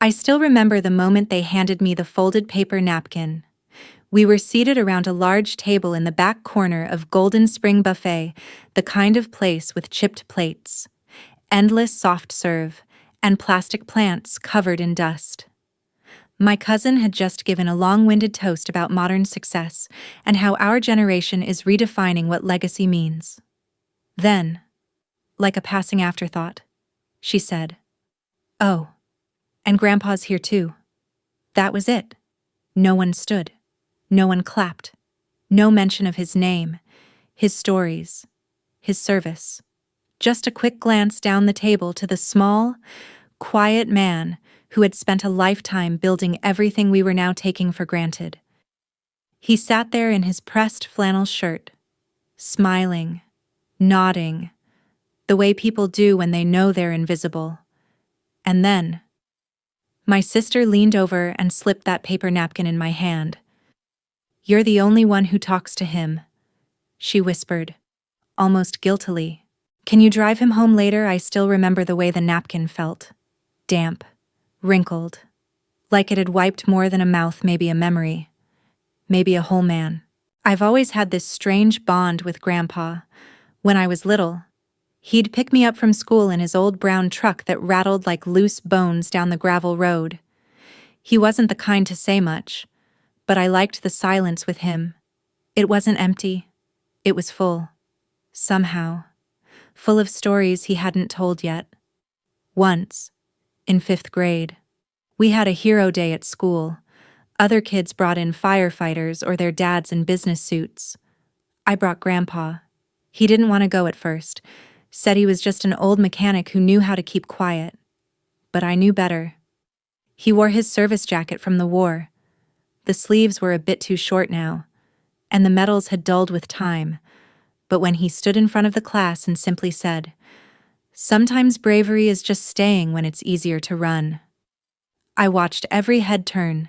I still remember the moment they handed me the folded paper napkin. We were seated around a large table in the back corner of Golden Spring Buffet, the kind of place with chipped plates, endless soft serve, and plastic plants covered in dust. My cousin had just given a long-winded toast about modern success and how our generation is redefining what legacy means. Then, like a passing afterthought, she said, "Oh, and Grandpa's here too." That was it. No one stood. No one clapped. No mention of his name, his stories, his service. Just a quick glance down the table to the small, quiet man who had spent a lifetime building everything we were now taking for granted. He sat there in his pressed flannel shirt, smiling, nodding, the way people do when they know they're invisible. And then, my sister leaned over and slipped that paper napkin in my hand. "You're the only one who talks to him," she whispered, almost guiltily. "Can you drive him home later?" I still remember the way the napkin felt. Damp, wrinkled, like it had wiped more than a mouth, maybe a memory, maybe a whole man. I've always had this strange bond with Grandpa. When I was little, he'd pick me up from school in his old brown truck that rattled like loose bones down the gravel road. He wasn't the kind to say much, but I liked the silence with him. It wasn't empty. It was full. Somehow. Full of stories he hadn't told yet. Once, in 5th grade, we had a hero day at school. Other kids brought in firefighters or their dads in business suits. I brought Grandpa. He didn't want to go at first, said he was just an old mechanic who knew how to keep quiet. But I knew better. He wore his service jacket from the war. The sleeves were a bit too short now, and the medals had dulled with time. But when he stood in front of the class and simply said, "Sometimes bravery is just staying when it's easier to run," I watched every head turn.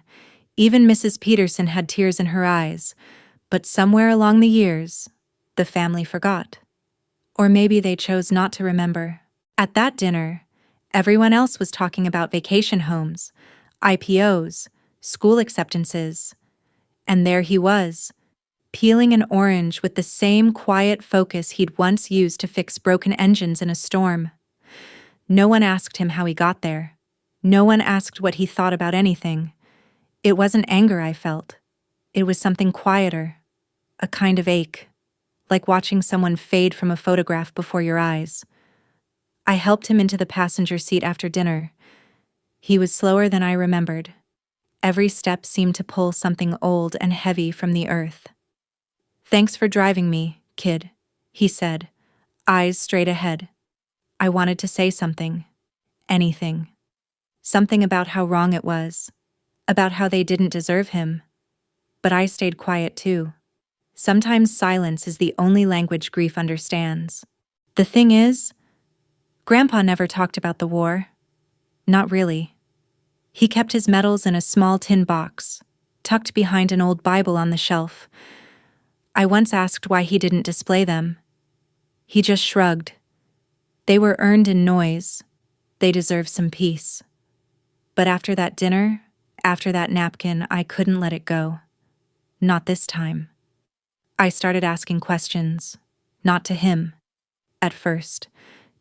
Even Mrs. Peterson had tears in her eyes, but somewhere along the years, the family forgot. Or maybe they chose not to remember. At that dinner, everyone else was talking about vacation homes, IPOs, school acceptances. And there he was, peeling an orange with the same quiet focus he'd once used to fix broken engines in a storm. No one asked him how he got there. No one asked what he thought about anything. It wasn't anger I felt. It was something quieter, a kind of ache, like watching someone fade from a photograph before your eyes. I helped him into the passenger seat after dinner. He was slower than I remembered. Every step seemed to pull something old and heavy from the earth. "Thanks for driving me, kid," he said, eyes straight ahead. I wanted to say something. Anything. Something about how wrong it was. About how they didn't deserve him. But I stayed quiet too. Sometimes silence is the only language grief understands. The thing is, Grandpa never talked about the war. Not really. He kept his medals in a small tin box, tucked behind an old Bible on the shelf. I once asked why he didn't display them. He just shrugged. They were earned in noise. They deserve some peace. But after that dinner, after that napkin, I couldn't let it go. Not this time. I started asking questions, not to him. At first,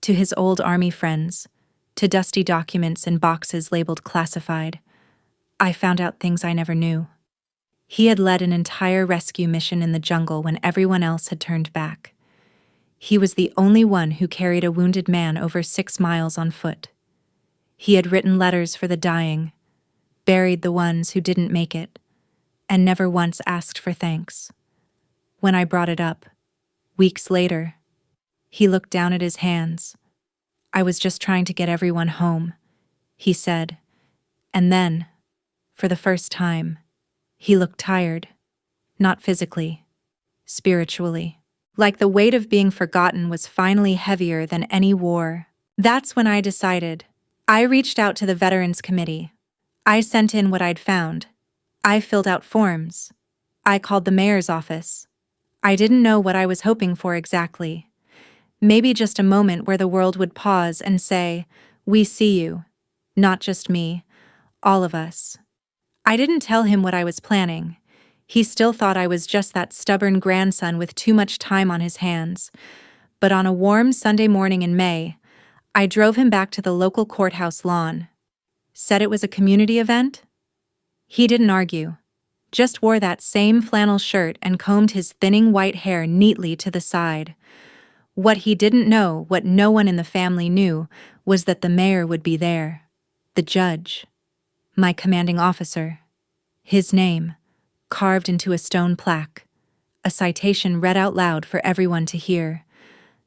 to his old army friends, to dusty documents and boxes labeled classified. I found out things I never knew. He had led an entire rescue mission in the jungle when everyone else had turned back. He was the only one who carried a wounded man over 6 miles on foot. He had written letters for the dying, buried the ones who didn't make it, and never once asked for thanks. When I brought it up, weeks later, he looked down at his hands. "I was just trying to get everyone home," he said. And then, for the first time, he looked tired. Not physically, spiritually. Like the weight of being forgotten was finally heavier than any war. That's when I decided. I reached out to the Veterans Committee. I sent in what I'd found. I filled out forms. I called the mayor's office. I didn't know what I was hoping for exactly. Maybe just a moment where the world would pause and say, "We see you." Not just me. All of us. I didn't tell him what I was planning. He still thought I was just that stubborn grandson with too much time on his hands. But on a warm Sunday morning in May, I drove him back to the local courthouse lawn. Said it was a community event? He didn't argue. Just wore that same flannel shirt and combed his thinning white hair neatly to the side. What he didn't know, what no one in the family knew, was that the mayor would be there. The judge. My commanding officer. His name, carved into a stone plaque. A citation read out loud for everyone to hear.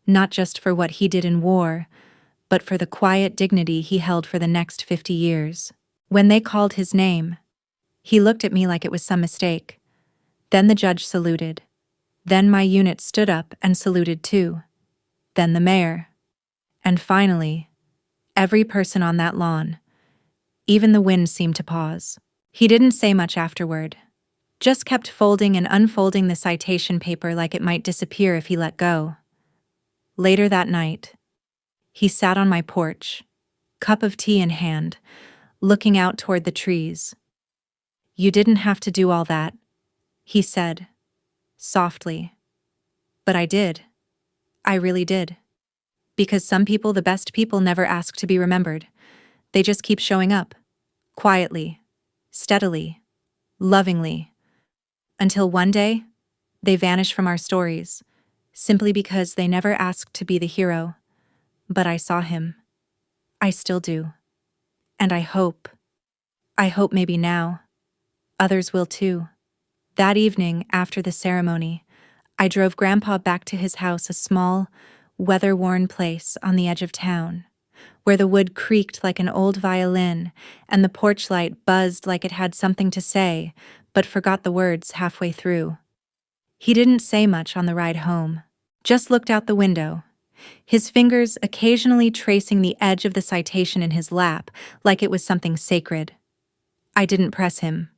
Not just for what he did in war, but for the quiet dignity he held for the next 50 years. When they called his name, he looked at me like it was some mistake. Then the judge saluted. Then my unit stood up and saluted too. Then the mayor. And finally, every person on that lawn. Even the wind seemed to pause. He didn't say much afterward. Just kept folding and unfolding the citation paper like it might disappear if he let go. Later that night, he sat on my porch, cup of tea in hand, looking out toward the trees. "You didn't have to do all that," he said, softly. But I did. I really did. Because some people, the best people, never ask to be remembered. They just keep showing up. Quietly, steadily, lovingly. Until one day, they vanish from our stories, simply because they never asked to be the hero. But I saw him. I still do. And I hope maybe now, others will too. That evening, after the ceremony, I drove Grandpa back to his house, a small, weather-worn place on the edge of town, where the wood creaked like an old violin and the porch light buzzed like it had something to say, but forgot the words halfway through. He didn't say much on the ride home, just looked out the window, his fingers occasionally tracing the edge of the citation in his lap like it was something sacred. I didn't press him.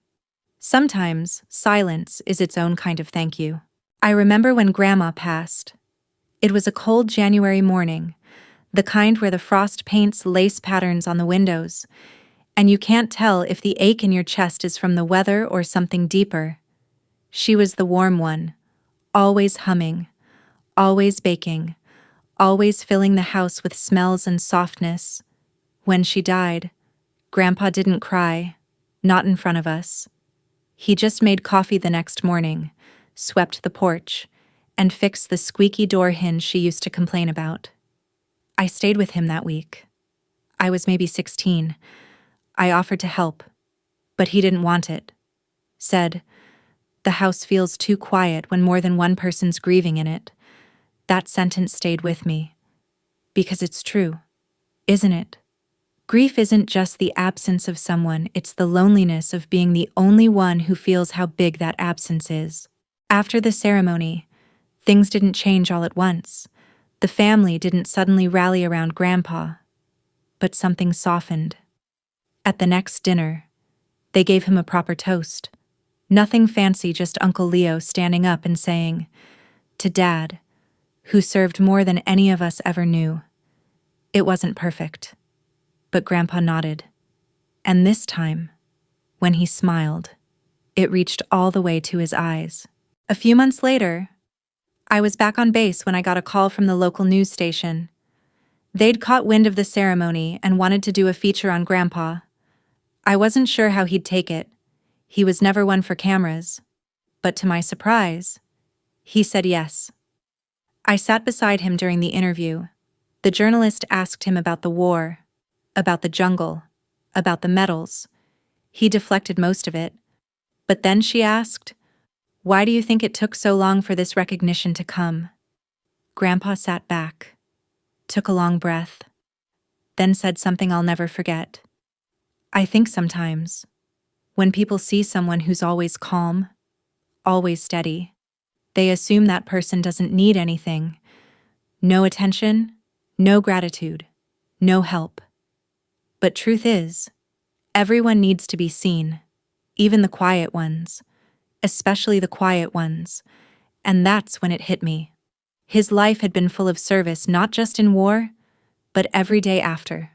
Sometimes silence is its own kind of thank you. I remember when Grandma passed. It was a cold January morning, the kind where the frost paints lace patterns on the windows, and you can't tell if the ache in your chest is from the weather or something deeper. She was the warm one, always humming, always baking, always filling the house with smells and softness. When she died, Grandpa didn't cry, not in front of us. He just made coffee the next morning, swept the porch, and fixed the squeaky door hinge she used to complain about. I stayed with him that week. I was maybe 16. I offered to help, but he didn't want it. Said, "The house feels too quiet when more than one person's grieving in it." That sentence stayed with me. Because it's true, isn't it? Grief isn't just the absence of someone, it's the loneliness of being the only one who feels how big that absence is. After the ceremony, things didn't change all at once. The family didn't suddenly rally around Grandpa. But something softened. At the next dinner, they gave him a proper toast. Nothing fancy, just Uncle Leo standing up and saying, "To Dad, who served more than any of us ever knew." It wasn't perfect. But Grandpa nodded. And this time, when he smiled, it reached all the way to his eyes. A few months later, I was back on base when I got a call from the local news station. They'd caught wind of the ceremony and wanted to do a feature on Grandpa. I wasn't sure how he'd take it. He was never one for cameras. But to my surprise, he said yes. I sat beside him during the interview. The journalist asked him about the war, about the jungle, about the medals. He deflected most of it. But then she asked, "Why do you think it took so long for this recognition to come?" Grandpa sat back, took a long breath, then said something I'll never forget. "I think sometimes, when people see someone who's always calm, always steady, they assume that person doesn't need anything. No attention, no gratitude, no help. But truth is, everyone needs to be seen, even the quiet ones, especially the quiet ones. And that's when it hit me. His life had been full of service, not just in war, but every day after.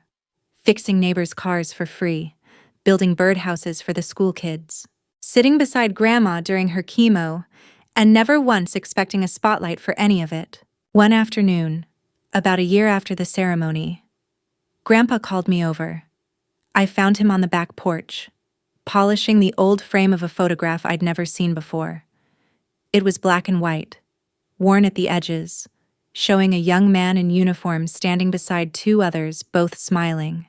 Fixing neighbors' cars for free, building birdhouses for the school kids, sitting beside Grandma during her chemo, and never once expecting a spotlight for any of it. One afternoon, about a year after the ceremony, Grandpa called me over. I found him on the back porch, polishing the old frame of a photograph I'd never seen before. It was black and white, worn at the edges, showing a young man in uniform standing beside two others, both smiling,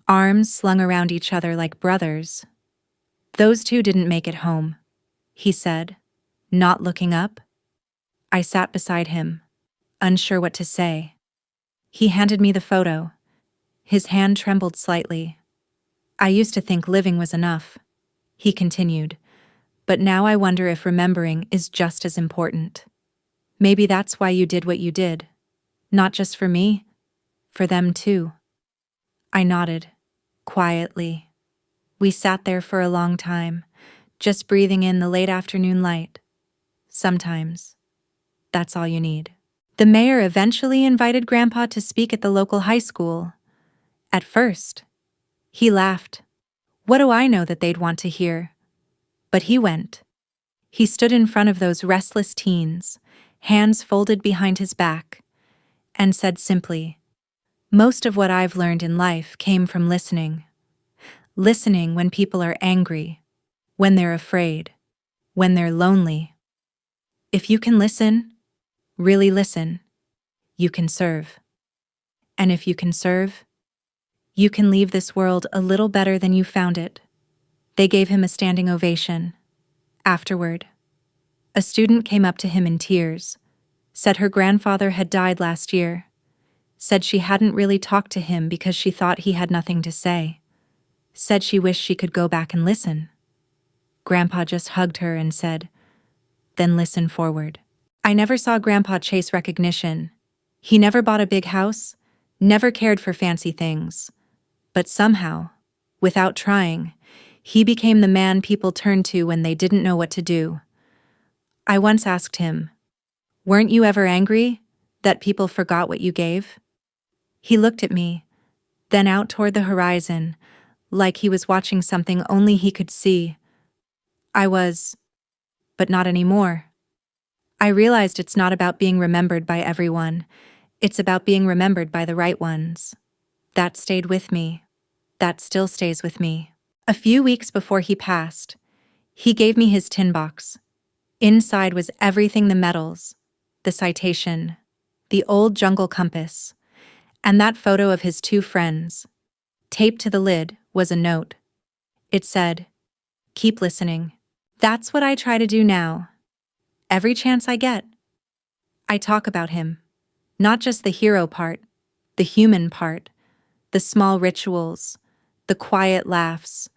arms slung around each other like brothers. "Those two didn't make it home," he said, not looking up. I sat beside him, unsure what to say. He handed me the photo. His hand trembled slightly. "I used to think living was enough," he continued, "but now I wonder if remembering is just as important. Maybe that's why you did what you did. Not just for me, for them too." I nodded, quietly. We sat there for a long time, just breathing in the late afternoon light. Sometimes, that's all you need. The mayor eventually invited Grandpa to speak at the local high school. At first, he laughed. What do I know that they'd want to hear? But he went. He stood in front of those restless teens, hands folded behind his back, and said simply, "Most of what I've learned in life came from listening. Listening when people are angry, when they're afraid, when they're lonely. If you can listen, really listen, you can serve. And if you can serve, you can leave this world a little better than you found it." They gave him a standing ovation. Afterward, a student came up to him in tears, said her grandfather had died last year, said she hadn't really talked to him because she thought he had nothing to say, said she wished she could go back and listen. Grandpa just hugged her and said, "Then listen forward." I never saw Grandpa chase recognition. He never bought a big house, never cared for fancy things. But somehow, without trying, he became the man people turned to when they didn't know what to do. I once asked him, "Weren't you ever angry that people forgot what you gave?" He looked at me, then out toward the horizon, like he was watching something only he could see. I was, but not anymore. I realized it's not about being remembered by everyone. It's about being remembered by the right ones. That stayed with me. That still stays with me. A few weeks before he passed, he gave me his tin box. Inside was everything: the medals, the citation, the old jungle compass, and that photo of his two friends. Taped to the lid was a note. It said, "Keep listening." That's what I try to do now. Every chance I get, I talk about him. Not just the hero part, the human part, the small rituals, the quiet laughs,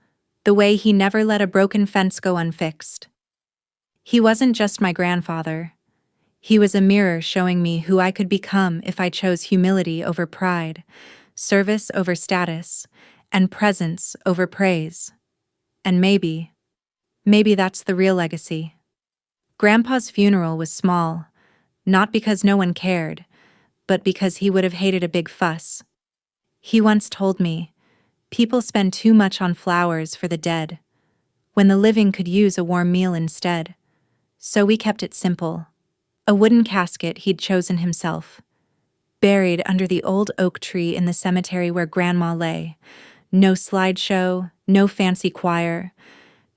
the way he never let a broken fence go unfixed. He wasn't just my grandfather. He was a mirror showing me who I could become if I chose humility over pride, service over status, and presence over praise. And maybe that's the real legacy. Grandpa's funeral was small, not because no one cared, but because he would have hated a big fuss. He once told me, "People spend too much on flowers for the dead, when the living could use a warm meal instead." So we kept it simple. A wooden casket he'd chosen himself, buried under the old oak tree in the cemetery where Grandma lay. No slideshow, no fancy choir,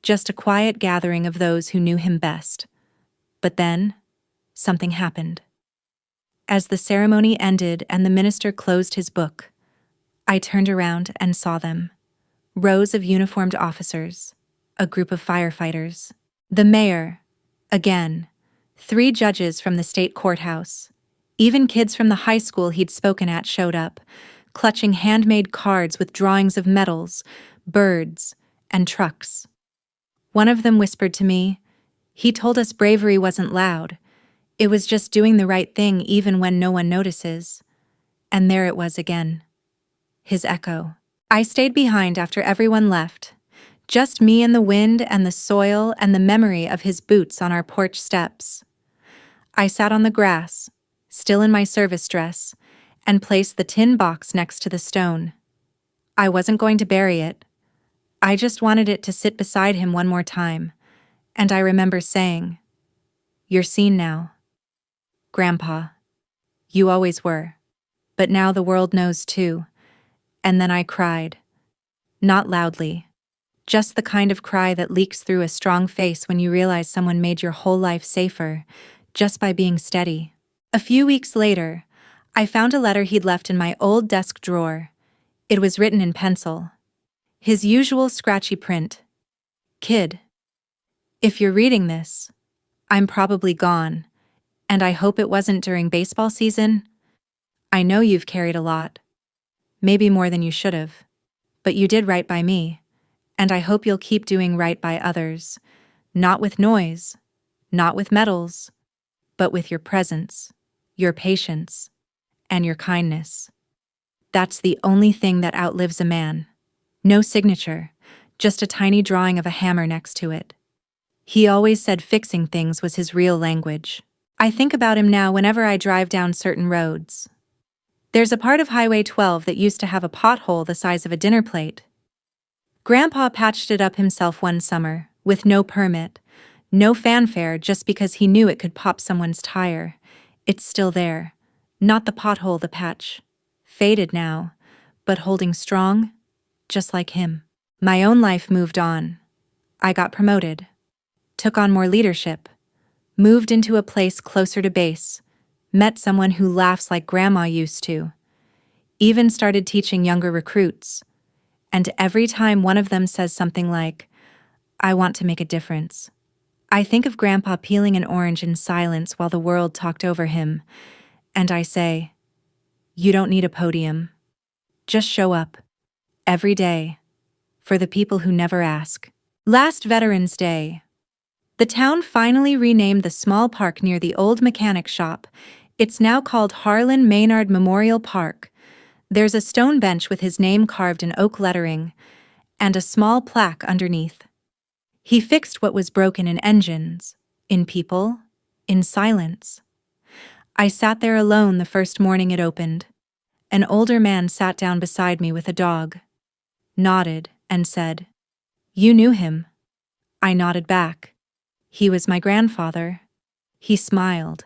just a quiet gathering of those who knew him best. But then, something happened. As the ceremony ended and the minister closed his book, I turned around and saw them. Rows of uniformed officers, a group of firefighters, the mayor, again, 3 judges from the state courthouse. Even kids from the high school he'd spoken at showed up, clutching handmade cards with drawings of medals, birds, and trucks. One of them whispered to me, "He told us bravery wasn't loud. It was just doing the right thing even when no one notices." And there it was again. His echo. I stayed behind after everyone left. Just me and the wind and the soil and the memory of his boots on our porch steps. I sat on the grass, still in my service dress, and placed the tin box next to the stone. I wasn't going to bury it. I just wanted it to sit beside him one more time, and I remember saying, "You're seen now, Grandpa. You always were. But now the world knows too." And then I cried. Not loudly. Just the kind of cry that leaks through a strong face when you realize someone made your whole life safer, just by being steady. A few weeks later, I found a letter he'd left in my old desk drawer. It was written in pencil. His usual scratchy print. "Kid, if you're reading this, I'm probably gone, and I hope it wasn't during baseball season. I know you've carried a lot. Maybe more than you should have. But you did right by me, and I hope you'll keep doing right by others. Not with noise, not with medals, but with your presence, your patience, and your kindness. That's the only thing that outlives a man. No signature, just a tiny drawing of a hammer next to it." He always said fixing things was his real language. I think about him now whenever I drive down certain roads. There's a part of Highway 12 that used to have a pothole the size of a dinner plate. Grandpa patched it up himself one summer, with no permit, no fanfare, just because he knew it could pop someone's tire. It's still there. Not the pothole, the patch. Faded now, but holding strong, just like him. My own life moved on. I got promoted. Took on more leadership. Moved into a place closer to base. Met someone who laughs like Grandma used to. Even started teaching younger recruits. And every time one of them says something like, "I want to make a difference," I think of Grandpa peeling an orange in silence while the world talked over him, and I say, "You don't need a podium. Just show up. Every day. For the people who never ask." Last Veterans Day, the town finally renamed the small park near the old mechanic shop. It's now called Harlan Maynard Memorial Park. There's a stone bench with his name carved in oak lettering, and a small plaque underneath. He fixed what was broken in engines, in people, in silence. I sat there alone the first morning it opened. An older man sat down beside me with a dog, nodded, and said, "You knew him." I nodded back. "He was my grandfather." He smiled.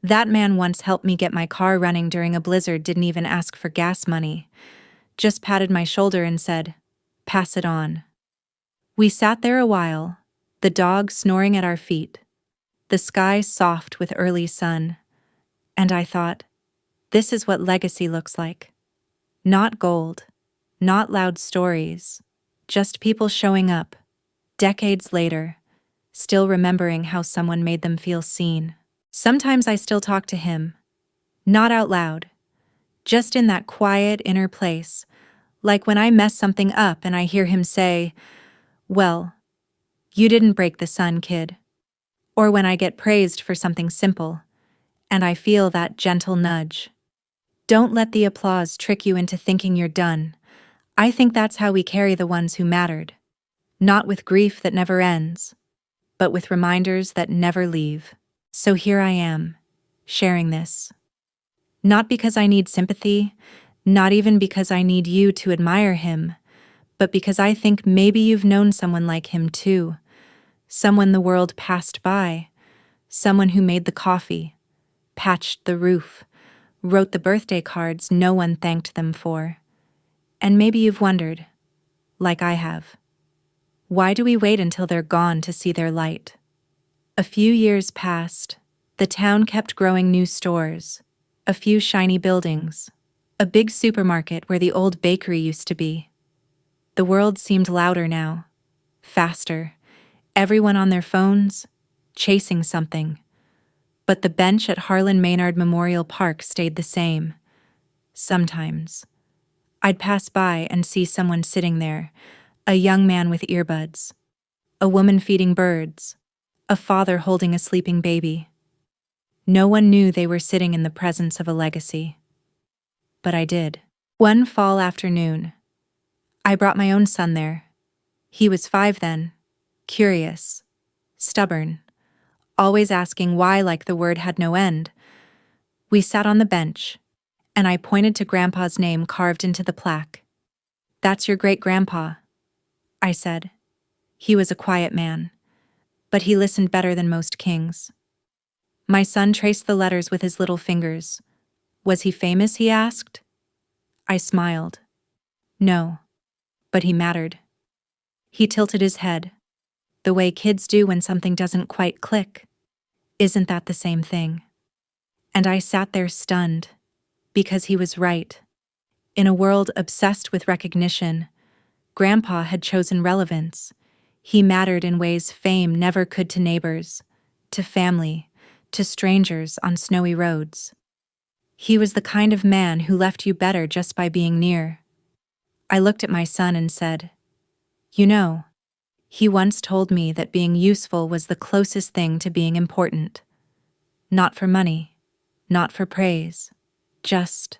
"That man once helped me get my car running during a blizzard, didn't even ask for gas money. Just patted my shoulder and said, 'Pass it on.'" We sat there a while, the dog snoring at our feet, the sky soft with early sun, and I thought, this is what legacy looks like. Not gold, not loud stories, just people showing up, decades later, still remembering how someone made them feel seen. Sometimes I still talk to him, not out loud, just in that quiet inner place, like when I mess something up and I hear him say, "Well, you didn't break the sun, kid." Or when I get praised for something simple, and I feel that gentle nudge. Don't let the applause trick you into thinking you're done. I think that's how we carry the ones who mattered. Not with grief that never ends, but with reminders that never leave. So here I am, sharing this. Not because I need sympathy, not even because I need you to admire him, but because I think maybe you've known someone like him too. Someone the world passed by. Someone who made the coffee, patched the roof, wrote the birthday cards no one thanked them for. And maybe you've wondered, like I have, why do we wait until they're gone to see their light? A few years passed. The town kept growing new stores, a few shiny buildings, a big supermarket where the old bakery used to be. The world seemed louder now, faster, everyone on their phones, chasing something. But the bench at Harlan Maynard Memorial Park stayed the same. Sometimes I'd pass by and see someone sitting there, a young man with earbuds, a woman feeding birds, a father holding a sleeping baby. No one knew they were sitting in the presence of a legacy. But I did. One fall afternoon, I brought my own son there. He was 5 then, curious, stubborn, always asking why like the word had no end. We sat on the bench, and I pointed to Grandpa's name carved into the plaque. "That's your great-grandpa." I said. He was a quiet man, but he listened better than most kings. My son traced the letters with his little fingers. Was he famous, he asked? I smiled. No, but he mattered. He tilted his head, the way kids do when something doesn't quite click. Isn't that the same thing? And I sat there stunned, because he was right. In a world obsessed with recognition, Grandpa had chosen relevance. He mattered in ways fame never could to neighbors, to family, to strangers on snowy roads. He was the kind of man who left you better just by being near. I looked at my son and said, "You know, he once told me that being useful was the closest thing to being important. Not for money, not for praise, just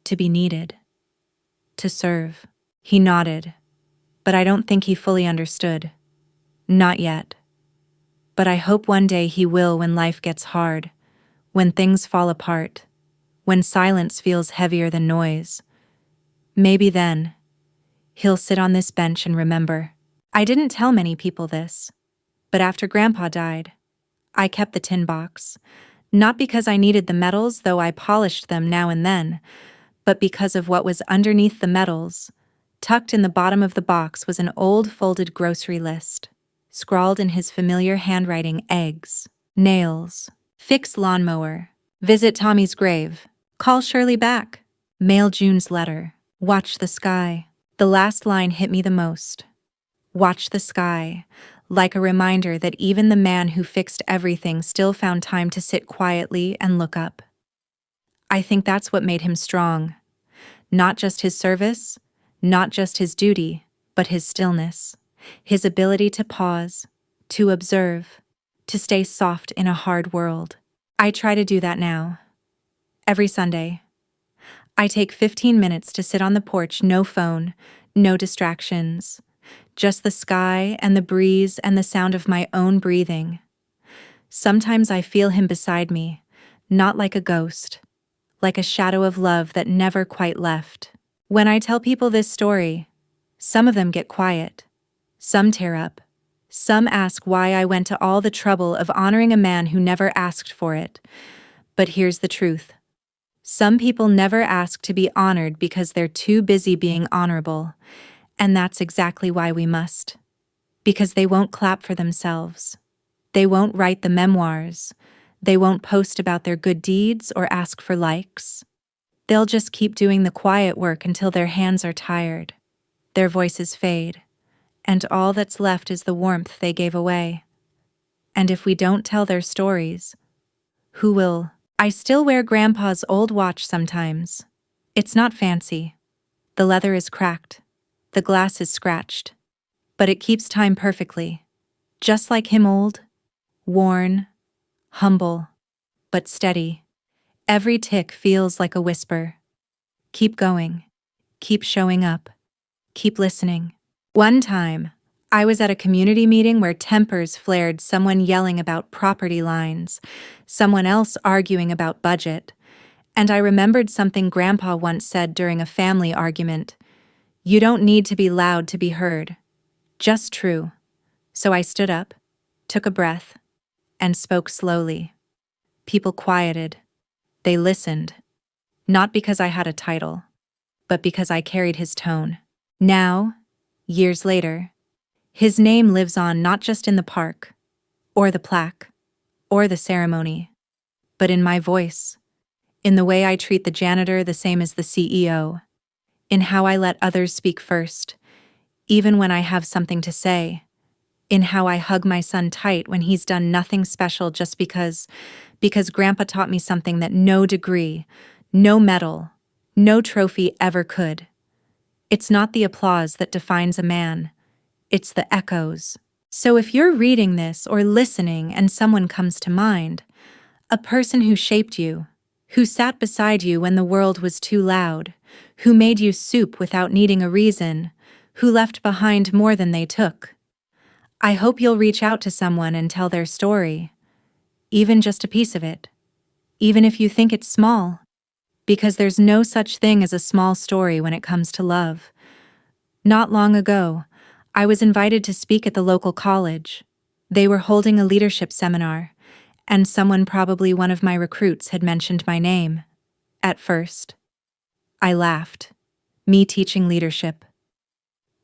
to be needed, to serve." He nodded, but I don't think he fully understood. Not yet. But I hope one day he will when life gets hard, when things fall apart, when silence feels heavier than noise. Maybe then, he'll sit on this bench and remember. I didn't tell many people this, but after Grandpa died, I kept the tin box, not because I needed the medals, though I polished them now and then, but because of what was underneath the medals. Tucked in the bottom of the box was an old folded grocery list, scrawled in his familiar handwriting: eggs, nails, fix lawnmower, visit Tommy's grave, call Shirley back, mail June's letter, watch the sky. The last line hit me the most. Watch the sky, like a reminder that even the man who fixed everything still found time to sit quietly and look up. I think that's what made him strong. Not just his service, not just his duty, but his stillness, his ability to pause, to observe, to stay soft in a hard world. I try to do that now. Every Sunday. I take 15 minutes to sit on the porch, no phone, no distractions, just the sky and the breeze and the sound of my own breathing. Sometimes I feel him beside me, not like a ghost, like a shadow of love that never quite left. When I tell people this story, some of them get quiet, some tear up, some ask why I went to all the trouble of honoring a man who never asked for it. But here's the truth. Some people never ask to be honored because they're too busy being honorable, and that's exactly why we must. Because they won't clap for themselves. They won't write the memoirs. They won't post about their good deeds or ask for likes. They'll just keep doing the quiet work until their hands are tired, their voices fade, and all that's left is the warmth they gave away. And if we don't tell their stories, who will? I still wear Grandpa's old watch sometimes. It's not fancy. The leather is cracked. The glass is scratched. But it keeps time perfectly. Just like him, old, worn, humble, but steady. Every tick feels like a whisper. Keep going. Keep showing up. Keep listening. One time, I was at a community meeting where tempers flared, someone yelling about property lines, someone else arguing about budget, and I remembered something Grandpa once said during a family argument. You don't need to be loud to be heard. Just true. So I stood up, took a breath, and spoke slowly. People quieted. They listened. Not because I had a title, but because I carried his tone. Now, years later, his name lives on not just in the park, or the plaque, or the ceremony, but in my voice, in the way I treat the janitor the same as the CEO, in how I let others speak first, even when I have something to say, in how I hug my son tight when he's done nothing special just because Grandpa taught me something that no degree, no medal, no trophy ever could. It's not the applause that defines a man. It's the echoes. So if you're reading this or listening and someone comes to mind, a person who shaped you, who sat beside you when the world was too loud, who made you soup without needing a reason, who left behind more than they took, I hope you'll reach out to someone and tell their story, even just a piece of it, even if you think it's small, because there's no such thing as a small story when it comes to love. Not long ago, I was invited to speak at the local college. They were holding a leadership seminar, and someone, probably one of my recruits, had mentioned my name. At first, I laughed. Me teaching leadership.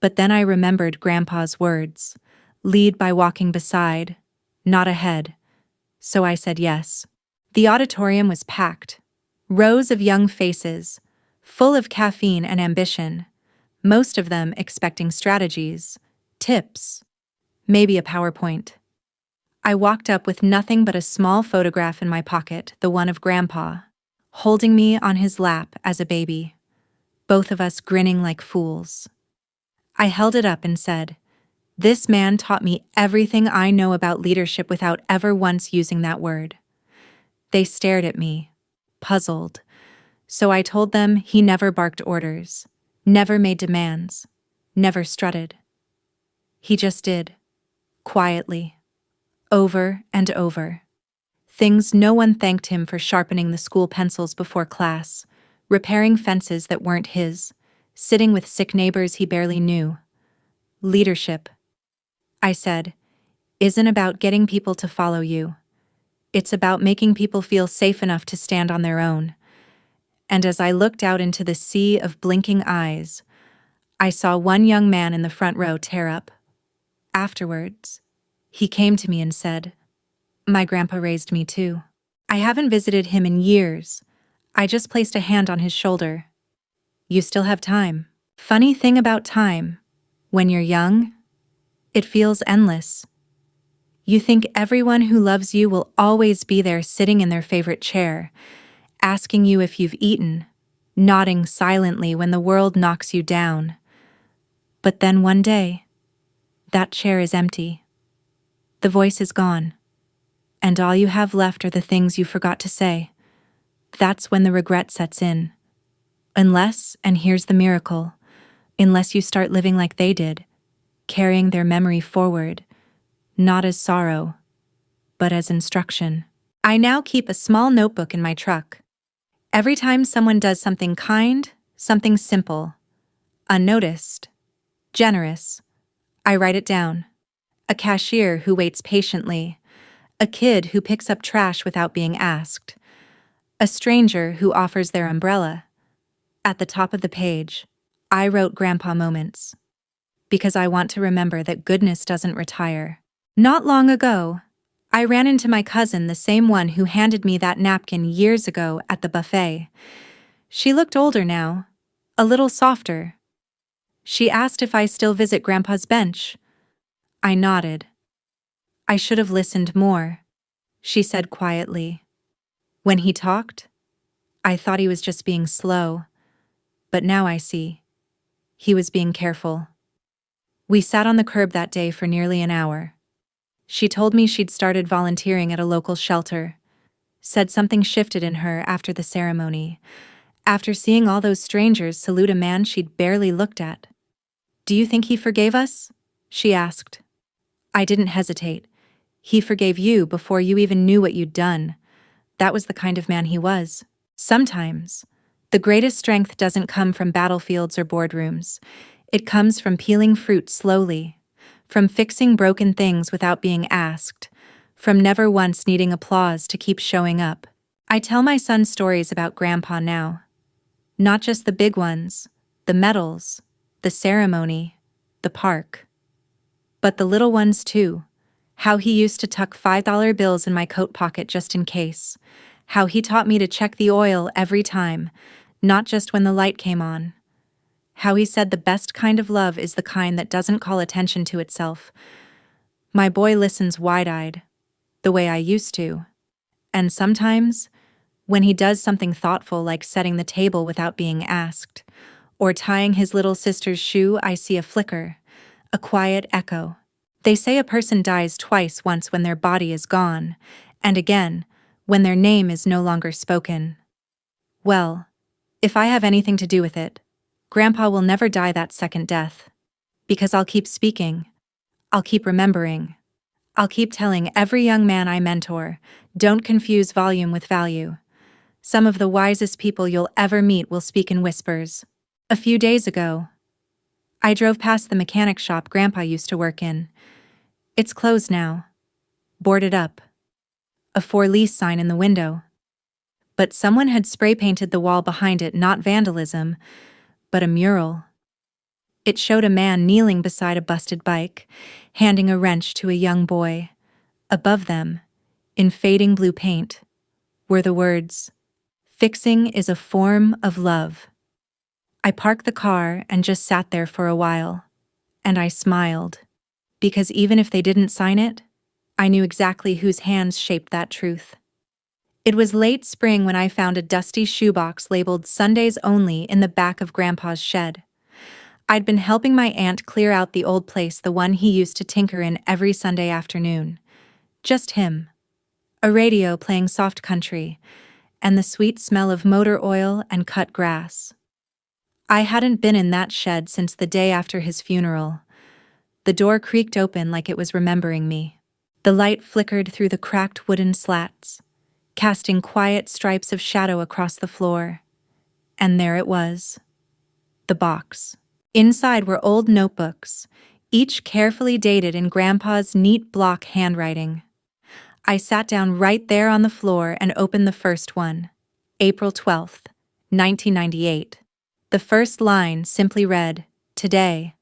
But then I remembered Grandpa's words. Lead by walking beside, not ahead. So I said yes. The auditorium was packed. Rows of young faces, full of caffeine and ambition, most of them expecting strategies, tips, maybe a PowerPoint. I walked up with nothing but a small photograph in my pocket, the one of Grandpa, holding me on his lap as a baby, both of us grinning like fools. I held it up and said, "This man taught me everything I know about leadership without ever once using that word." They stared at me, puzzled. So I told them he never barked orders, never made demands, never strutted. He just did, quietly, over and over. Things no one thanked him for: sharpening the school pencils before class, repairing fences that weren't his, sitting with sick neighbors he barely knew. Leadership, I said, isn't about getting people to follow you. It's about making people feel safe enough to stand on their own. And as I looked out into the sea of blinking eyes, I saw one young man in the front row tear up. Afterwards, he came to me and said, "My grandpa raised me too. I haven't visited him in years. I just placed a hand on his shoulder. You still have time." Funny thing about time, when you're young, it feels endless. You think everyone who loves you will always be there, sitting in their favorite chair, asking you if you've eaten, nodding silently when the world knocks you down. But then one day, that chair is empty. The voice is gone. And all you have left are the things you forgot to say. That's when the regret sets in. Unless, and here's the miracle, unless you start living like they did, carrying their memory forward, not as sorrow, but as instruction. I now keep a small notebook in my truck. Every time someone does something kind, something simple, unnoticed, generous, I write it down. A cashier who waits patiently, a kid who picks up trash without being asked, a stranger who offers their umbrella. At the top of the page, I wrote Grandpa moments, because I want to remember that goodness doesn't retire. Not long ago, I ran into my cousin, the same one who handed me that napkin years ago at the buffet. She looked older now, a little softer. She asked if I still visit Grandpa's bench. I nodded. "I should have listened more," she said quietly. "When he talked, I thought he was just being slow, but now I see. He was being careful." We sat on the curb that day for nearly an hour. She told me she'd started volunteering at a local shelter, said something shifted in her after the ceremony, after seeing all those strangers salute a man she'd barely looked at. "Do you think he forgave us?" she asked. I didn't hesitate. "He forgave you before you even knew what you'd done." That was the kind of man he was. Sometimes, the greatest strength doesn't come from battlefields or boardrooms. It comes from peeling fruit slowly, from fixing broken things without being asked, from never once needing applause to keep showing up. I tell my son stories about Grandpa now. Not just the big ones, the medals, the ceremony, the park. But the little ones too. How he used to tuck $5 bills in my coat pocket just in case. How he taught me to check the oil every time, not just when the light came on. How he said the best kind of love is the kind that doesn't call attention to itself. My boy listens wide-eyed, the way I used to. And sometimes, when he does something thoughtful like setting the table without being asked, or tying his little sister's shoe, I see a flicker, a quiet echo. They say a person dies twice, once when their body is gone, and again, when their name is no longer spoken. Well, if I have anything to do with it, Grandpa will never die that second death. Because I'll keep speaking. I'll keep remembering. I'll keep telling every young man I mentor, don't confuse volume with value. Some of the wisest people you'll ever meet will speak in whispers. A few days ago, I drove past the mechanic shop Grandpa used to work in. It's closed now. Boarded up. A for lease sign in the window. But someone had spray painted the wall behind it, not vandalism, but a mural. It showed a man kneeling beside a busted bike, handing a wrench to a young boy. Above them, in fading blue paint, were the words, "Fixing is a form of love." I parked the car and just sat there for a while. And I smiled, because even if they didn't sign it, I knew exactly whose hands shaped that truth. It was late spring when I found a dusty shoebox labeled Sundays Only in the back of Grandpa's shed. I'd been helping my aunt clear out the old place, the one he used to tinker in every Sunday afternoon. Just him. A radio playing soft country, and the sweet smell of motor oil and cut grass. I hadn't been in that shed since the day after his funeral. The door creaked open like it was remembering me. The light flickered through the cracked wooden slats, casting quiet stripes of shadow across the floor. And there it was. The box. Inside were old notebooks, each carefully dated in Grandpa's neat block handwriting. I sat down right there on the floor and opened the first one. April 12th, 1998. The first line simply read, "Today.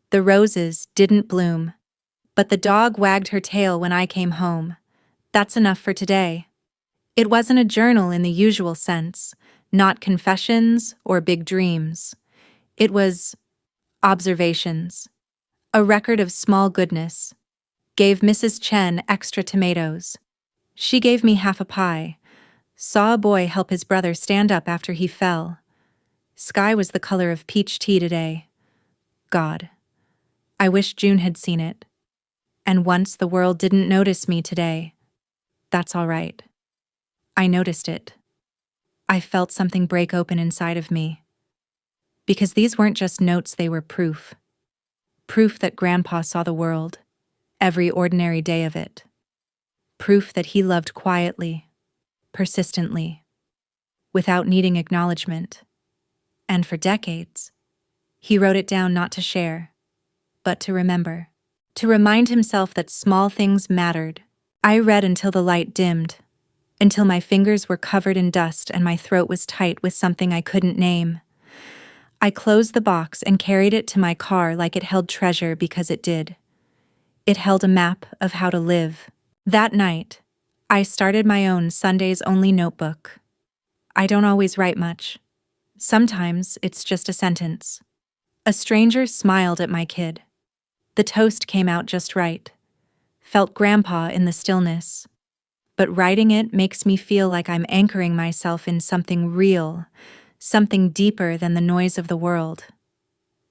The roses didn't bloom, but the dog wagged her tail when I came home. That's enough for today." It wasn't a journal in the usual sense, not confessions or big dreams. It was observations. A record of small goodness. Gave Mrs. Chen extra tomatoes. She gave me half a pie. Saw a boy help his brother stand up after he fell. Sky was the color of peach tea today. God. I wish June had seen it. And once the world didn't notice me today. That's all right. I noticed it. I felt something break open inside of me. Because these weren't just notes, they were proof. Proof that Grandpa saw the world, every ordinary day of it. Proof that he loved quietly, persistently, without needing acknowledgement. And for decades, he wrote it down not to share, but to remember. To remind himself that small things mattered. I read until the light dimmed, until my fingers were covered in dust and my throat was tight with something I couldn't name. I closed the box and carried it to my car like it held treasure, because it did. It held a map of how to live. That night, I started my own Sundays Only notebook. I don't always write much. Sometimes it's just a sentence. A stranger smiled at my kid. The toast came out just right. Felt Grandpa in the stillness. But writing it makes me feel like I'm anchoring myself in something real, something deeper than the noise of the world.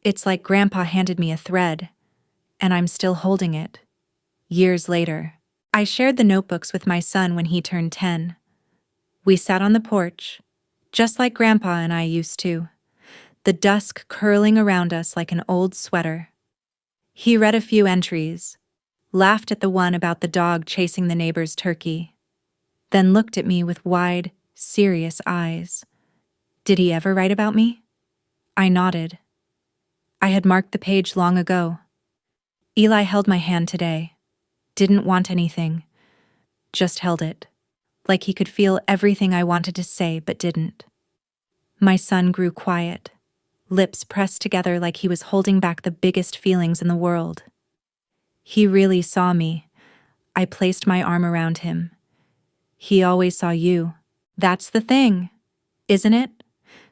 It's like Grandpa handed me a thread, and I'm still holding it. Years later, I shared the notebooks with my son when he turned 10. We sat on the porch, just like Grandpa and I used to, the dusk curling around us like an old sweater. He read a few entries, laughed at the one about the dog chasing the neighbor's turkey, then looked at me with wide, serious eyes. Did he ever write about me? I nodded. I had marked the page long ago. Eli held my hand today. Didn't want anything. Just held it, like he could feel everything I wanted to say but didn't. My son grew quiet, lips pressed together like he was holding back the biggest feelings in the world. He really saw me. I placed my arm around him. He always saw you. That's the thing, isn't it?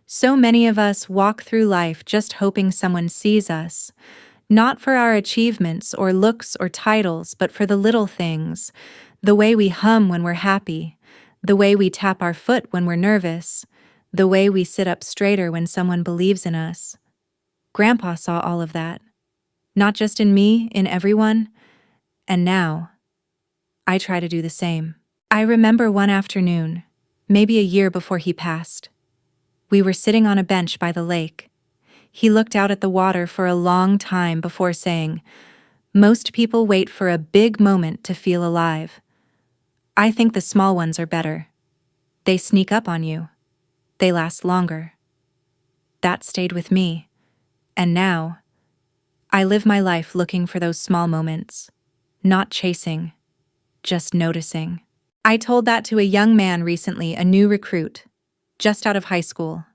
So many of us walk through life just hoping someone sees us, not for our achievements or looks or titles, but for the little things, the way we hum when we're happy, the way we tap our foot when we're nervous, the way we sit up straighter when someone believes in us. Grandpa saw all of that, not just in me, in everyone, and now I try to do the same. I remember one afternoon, maybe a year before he passed. We were sitting on a bench by the lake. He looked out at the water for a long time before saying, "Most people wait for a big moment to feel alive. I think the small ones are better. They sneak up on you. They last longer." That stayed with me. And now, I live my life looking for those small moments, not chasing, just noticing. I told that to a young man recently, a new recruit, just out of high school.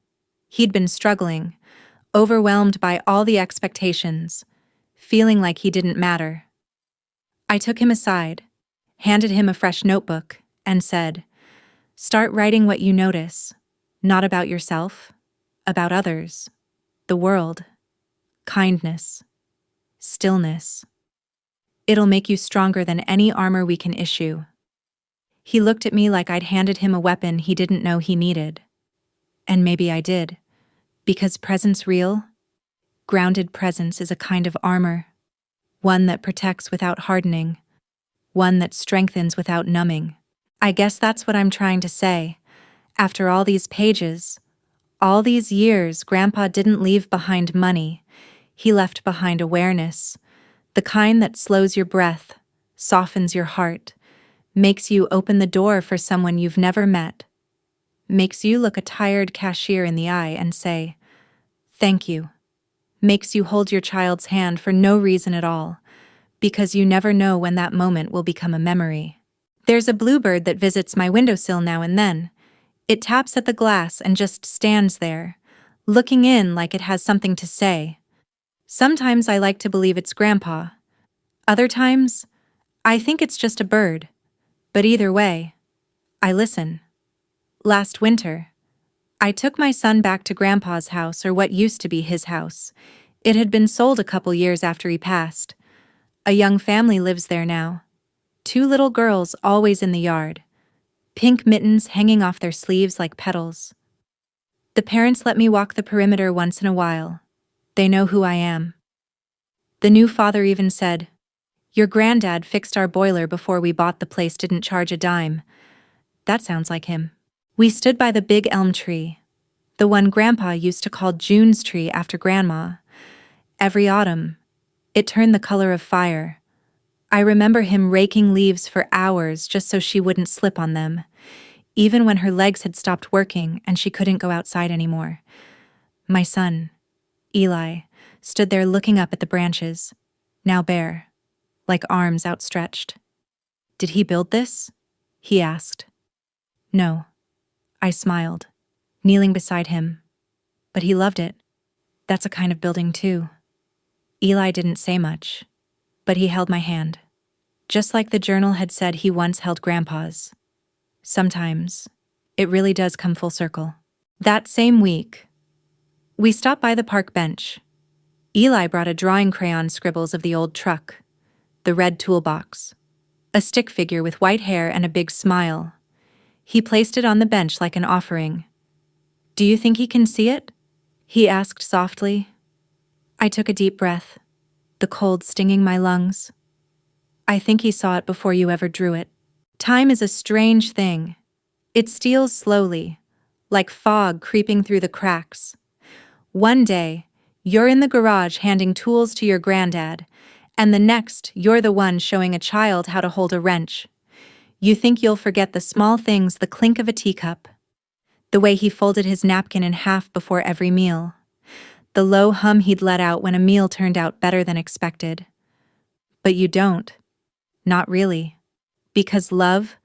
He'd been struggling, overwhelmed by all the expectations, feeling like he didn't matter. I took him aside, handed him a fresh notebook, and said, "Start writing what you notice, not about yourself, about others, the world, kindness, stillness. It'll make you stronger than any armor we can issue." He looked at me like I'd handed him a weapon he didn't know he needed. And maybe I did, because presence real, grounded presence is a kind of armor, one that protects without hardening, one that strengthens without numbing. I guess that's what I'm trying to say. After all these pages, all these years, Grandpa didn't leave behind money. He left behind awareness, the kind that slows your breath, softens your heart, makes you open the door for someone you've never met, makes you look a tired cashier in the eye and say, "Thank you," makes you hold your child's hand for no reason at all, because you never know when that moment will become a memory. There's a bluebird that visits my windowsill now and then. It taps at the glass and just stands there, looking in like it has something to say. Sometimes I like to believe it's Grandpa. Other times, I think it's just a bird. But either way, I listen. Last winter, I took my son back to Grandpa's house, or what used to be his house. It had been sold a couple years after he passed. A young family lives there now. 2 little girls always in the yard, pink mittens hanging off their sleeves like petals. The parents let me walk the perimeter once in a while. They know who I am. The new father even said, "Your granddad fixed our boiler before we bought the place, didn't charge a dime." That sounds like him. We stood by the big elm tree, the one Grandpa used to call June's tree after Grandma. Every autumn, it turned the color of fire. I remember him raking leaves for hours just so she wouldn't slip on them, even when her legs had stopped working and she couldn't go outside anymore. My son, Eli, stood there looking up at the branches, now bare, like arms outstretched. "Did he build this?" he asked. "No," I smiled, kneeling beside him. "But he loved it. That's a kind of building too." Eli didn't say much, but he held my hand, just like the journal had said he once held Grandpa's. Sometimes, it really does come full circle. That same week, we stopped by the park bench. Eli brought a drawing crayon scribbles of the old truck, the red toolbox, a stick figure with white hair and a big smile. He placed it on the bench like an offering. "Do you think he can see it?" he asked softly. I took a deep breath, the cold stinging my lungs. "I think he saw it before you ever drew it." Time is a strange thing. It steals slowly, like fog creeping through the cracks. One day, you're in the garage handing tools to your granddad, and the next, you're the one showing a child how to hold a wrench. You think you'll forget the small things, the clink of a teacup, the way he folded his napkin in half before every meal, the low hum he'd let out when a meal turned out better than expected. But you don't. Not really. Because love,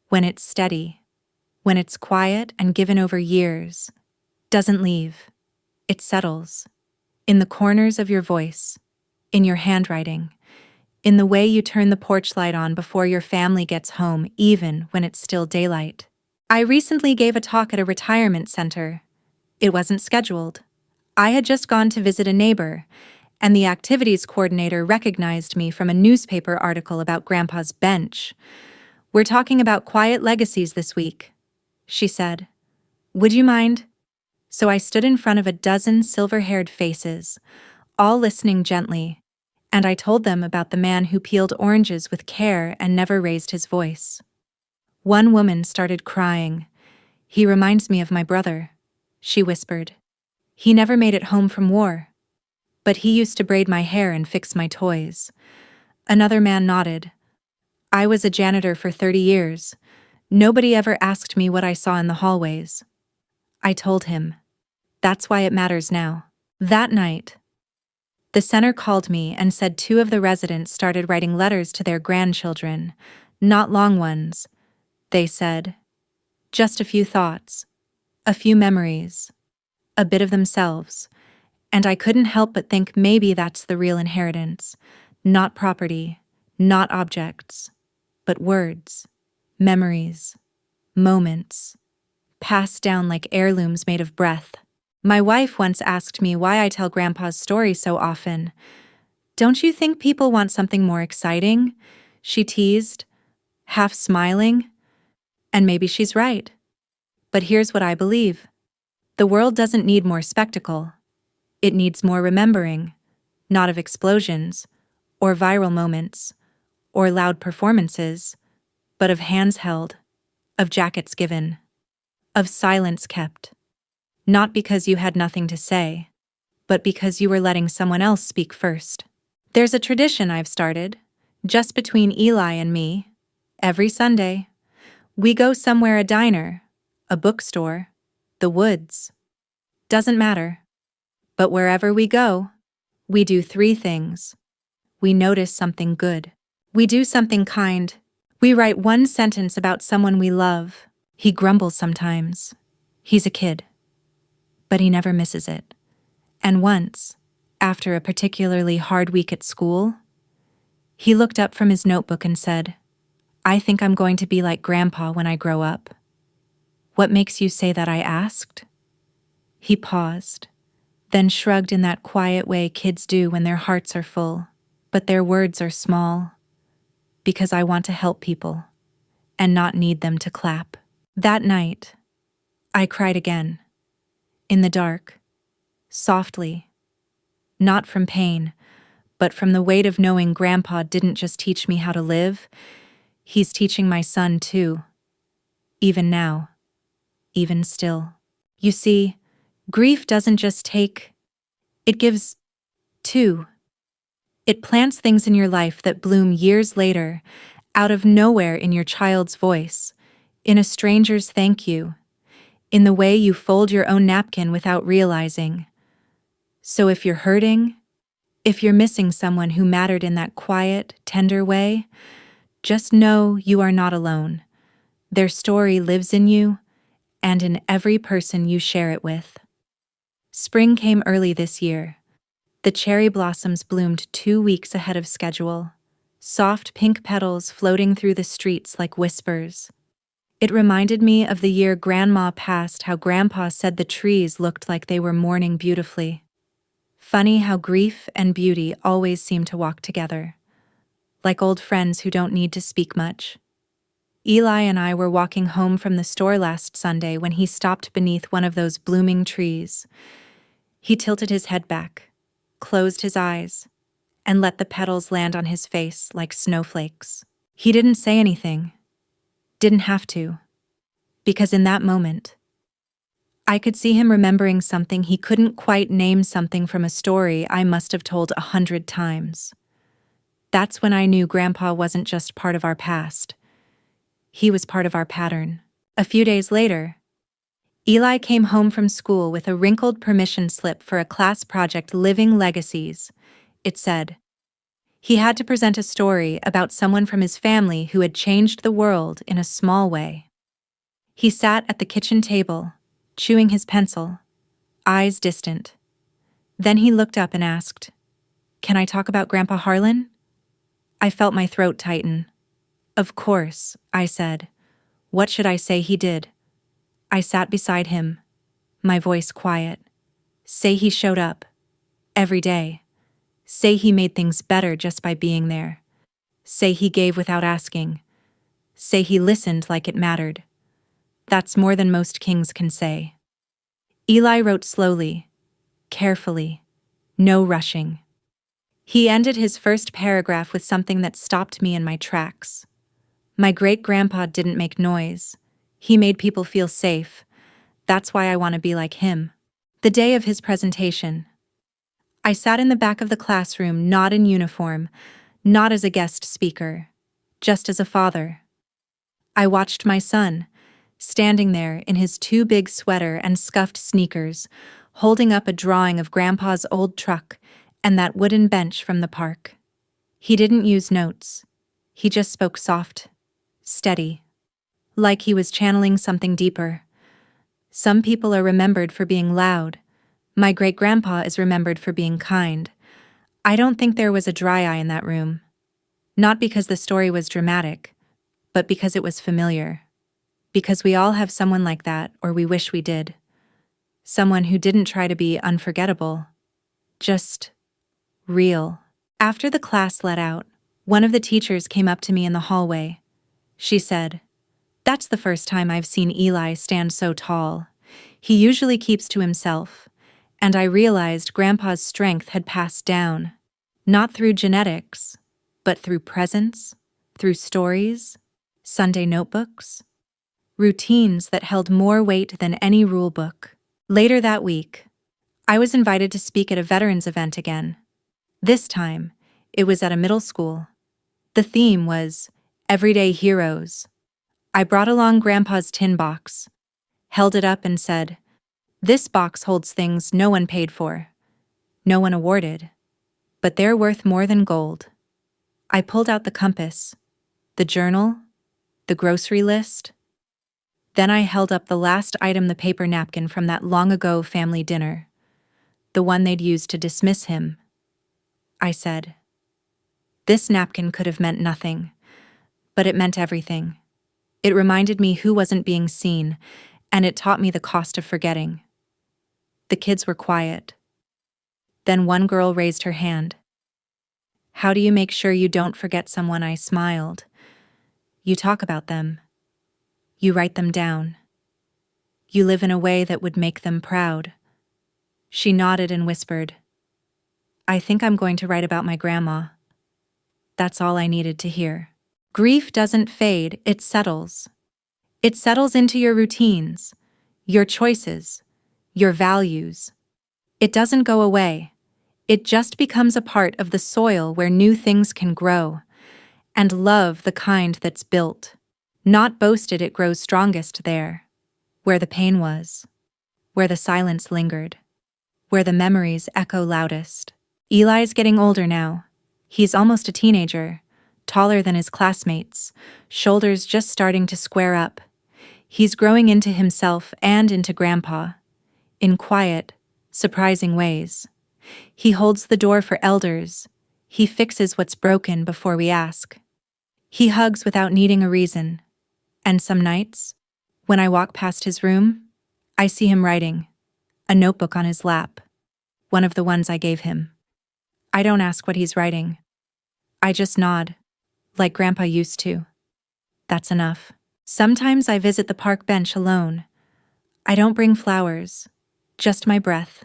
when it's steady, when it's quiet and given over years, doesn't leave. It settles. In the corners of your voice, in your handwriting, in the way you turn the porch light on before your family gets home, even when it's still daylight. I recently gave a talk at a retirement center. It wasn't scheduled. I had just gone to visit a neighbor, and the activities coordinator recognized me from a newspaper article about Grandpa's bench. "We're talking about quiet legacies this week," she said. "Would you mind?" So I stood in front of a dozen silver-haired faces, all listening gently, and I told them about the man who peeled oranges with care and never raised his voice. One woman started crying. "He reminds me of my brother," she whispered. "He never made it home from war. But he used to braid my hair and fix my toys." Another man nodded. "I was a janitor for 30 years. Nobody ever asked me what I saw in the hallways." I told him, "That's why it matters now." That night, The center called me and said 2 of the residents started writing letters to their grandchildren. Not long ones, they said. Just a few thoughts, a few memories, a bit of themselves. And I couldn't help but think maybe that's the real inheritance. Not property, not objects, but words, memories, moments, passed down like heirlooms made of breath. My wife once asked me why I tell Grandpa's story so often. Don't you think people want something more exciting? She teased, half smiling. And maybe she's right. But here's what I believe. The world doesn't need more spectacle. It needs more remembering, not of explosions, or viral moments, or loud performances, but of hands held, of jackets given, of silence kept. Not because you had nothing to say, but because you were letting someone else speak first. There's a tradition I've started, just between Eli and me. Every Sunday, we go somewhere, a diner, a bookstore, the woods. Doesn't matter. But wherever we go, we do 3 things. We notice something good. We do something kind. We write 1 sentence about someone we love. He grumbles sometimes. He's a kid. But he never misses it. And once, after a particularly hard week at school, he looked up from his notebook and said, "I think I'm going to be like Grandpa when I grow up." "What makes you say that?" I asked. He paused, then shrugged in that quiet way kids do when their hearts are full, but their words are small. "Because I want to help people, and not need them to clap." That night, I cried again. In the dark, softly, not from pain, but from the weight of knowing Grandpa didn't just teach me how to live, he's teaching my son too. Even now, even still. You see, grief doesn't just take, it gives too. It plants things in your life that bloom years later, out of nowhere, in your child's voice, in a stranger's thank you, in the way you fold your own napkin without realizing. So if you're hurting, if you're missing someone who mattered in that quiet, tender way, just know you are not alone. Their story lives in you and in every person you share it with. Spring came early this year. The cherry blossoms bloomed 2 weeks ahead of schedule, soft pink petals floating through the streets like whispers. It reminded me of the year Grandma passed, how Grandpa said the trees looked like they were mourning beautifully. Funny how grief and beauty always seem to walk together, like old friends who don't need to speak much. Eli and I were walking home from the store last Sunday when he stopped beneath one of those blooming trees. He tilted his head back, closed his eyes, and let the petals land on his face like snowflakes. He didn't say anything. Didn't have to. Because in that moment, I could see him remembering something he couldn't quite name, something from a story I must have told 100 times. That's when I knew Grandpa wasn't just part of our past. He was part of our pattern. A few days later, Eli came home from school with a wrinkled permission slip for a class project, Living Legacies. It said he had to present a story about someone from his family who had changed the world in a small way. He sat at the kitchen table, chewing his pencil, eyes distant. Then he looked up and asked, "Can I talk about Grandpa Harlan?" I felt my throat tighten. "Of course," I said. "What should I say he did?" I sat beside him, my voice quiet. "Say he showed up. Every day. Say he made things better just by being there. Say he gave without asking. Say he listened like it mattered. That's more than most kings can say." Eli wrote slowly, carefully, no rushing. He ended his first paragraph with something that stopped me in my tracks. "My great-grandpa didn't make noise. He made people feel safe. That's why I want to be like him." The day of his presentation, I sat in the back of the classroom, not in uniform, not as a guest speaker, just as a father. I watched my son, standing there in his too big sweater and scuffed sneakers, holding up a drawing of Grandpa's old truck and that wooden bench from the park. He didn't use notes. He just spoke soft, steady, like he was channeling something deeper. Some people are remembered for being loud. My great-grandpa is remembered for being kind. I don't think there was a dry eye in that room. Not because the story was dramatic, but because it was familiar. Because we all have someone like that, or we wish we did. Someone who didn't try to be unforgettable. Just real. After the class let out, one of the teachers came up to me in the hallway. She said, "That's the first time I've seen Eli stand so tall. He usually keeps to himself." And I realized Grandpa's strength had passed down. Not through genetics, but through presence, through stories, Sunday notebooks, routines that held more weight than any rule book. Later that week, I was invited to speak at a veterans event again. This time, it was at a middle school. The theme was Everyday Heroes. I brought along Grandpa's tin box, held it up and said, "This box holds things no one paid for, no one awarded, but they're worth more than gold." I pulled out the compass, the journal, the grocery list. Then I held up the last item, the paper napkin from that long-ago family dinner, the one they'd used to dismiss him. I said, "This napkin could have meant nothing, but it meant everything. It reminded me who wasn't being seen, and it taught me the cost of forgetting." The kids were quiet. Then one girl raised her hand. "How do you make sure you don't forget someone?" I smiled. "You talk about them. You write them down. You live in a way that would make them proud." She nodded and whispered, "I think I'm going to write about my grandma." That's all I needed to hear. Grief doesn't fade, it settles. It settles into your routines, your choices, your values. It doesn't go away. It just becomes a part of the soil where new things can grow. And love, the kind that's built, not boasted, it grows strongest there, where the pain was, where the silence lingered, where the memories echo loudest. Eli's getting older now. He's almost a teenager, taller than his classmates, shoulders just starting to square up. He's growing into himself and into Grandpa, in quiet, surprising ways. He holds the door for elders. He fixes what's broken before we ask. He hugs without needing a reason. And some nights, when I walk past his room, I see him writing, a notebook on his lap, one of the ones I gave him. I don't ask what he's writing. I just nod, like Grandpa used to. That's enough. Sometimes I visit the park bench alone. I don't bring flowers, just my breath,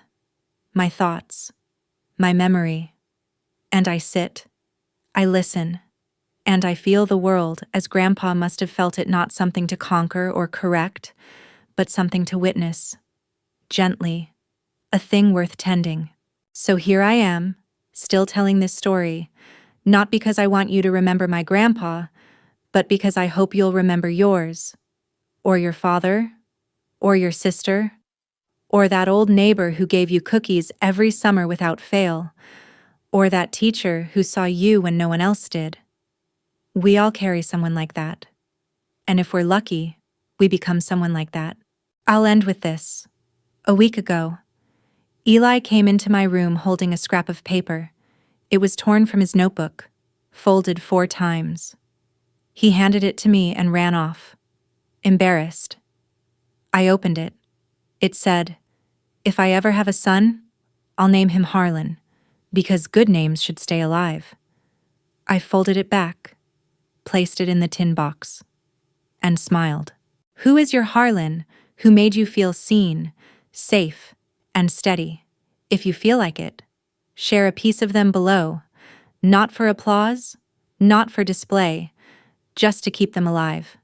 my thoughts, my memory. And I sit, I listen, and I feel the world as Grandpa must have felt it, not something to conquer or correct, but something to witness, gently, a thing worth tending. So here I am, still telling this story, not because I want you to remember my grandpa, but because I hope you'll remember yours, or your father, or your sister, or that old neighbor who gave you cookies every summer without fail, or that teacher who saw you when no one else did. We all carry someone like that. And if we're lucky, we become someone like that. I'll end with this. A week ago, Eli came into my room holding a scrap of paper. It was torn from his notebook, folded 4 times. He handed it to me and ran off, embarrassed. I opened it. It said, "If I ever have a son, I'll name him Harlan, because good names should stay alive." I folded it back, placed it in the tin box, and smiled. Who is your Harlan who made you feel seen, safe, and steady? If you feel like it, share a piece of them below, not for applause, not for display, just to keep them alive.